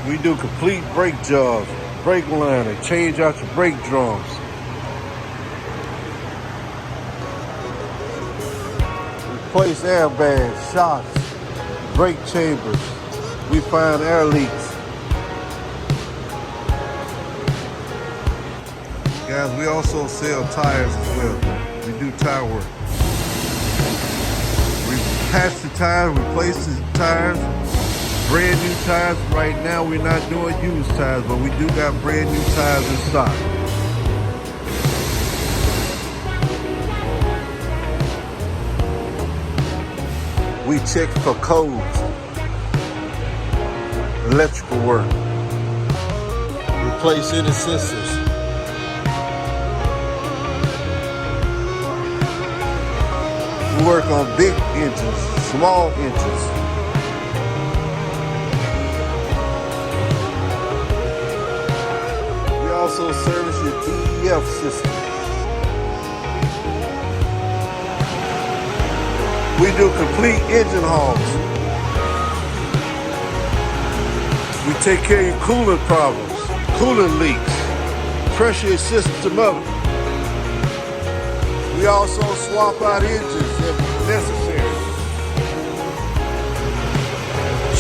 We do complete brake jobs, brake liner, change out your brake drums. Replace airbags, shocks, brake chambers. We find air leaks. Guys, we also sell tires as well. We do tire work. We patch the tires, replace the tires, brand new tires. Right now we're not doing used tires, but we do got brand new tires in stock. We check for codes, electrical work, replace any sensors. We work on big engines, small engines. We also service your DEF system. We do complete engine hauls. We take care of your coolant problems, coolant leaks, pressure system up. We also swap out engines if necessary.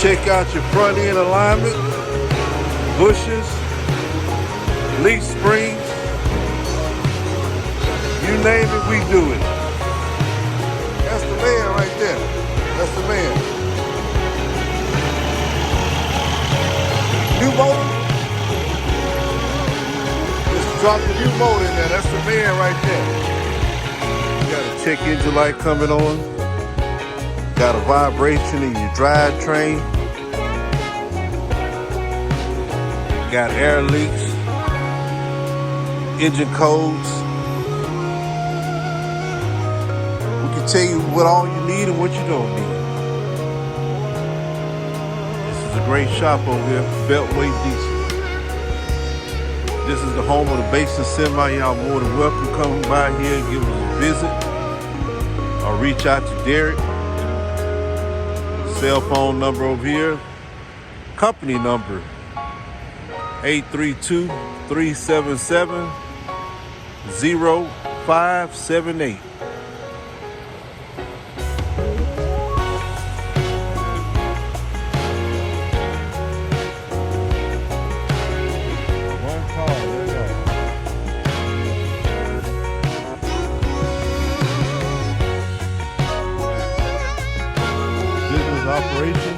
Check out your front end alignment, bushes, leaf springs. You name it, we do it. That's the man right there. That's the man. New motor. Just drop the new motor in there. That's the man right there. Got a check engine light coming on. Got a vibration in your drivetrain. Got air leaks. Engine codes. We can tell you what all you need and what you don't need. This is a great shop over here, Beltway Diesel. This is the home of the Basin Semi. Y'all more than welcome to come by here and give us a visit. Or reach out to Derek. Cell phone number over here. Company number 832-377-0578. Operation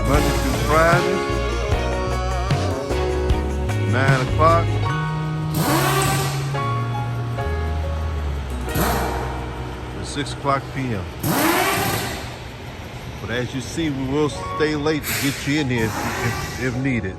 Monday through Friday, 9 o'clock to 6 o'clock p.m. But as you see, we will stay late to get you in here if needed.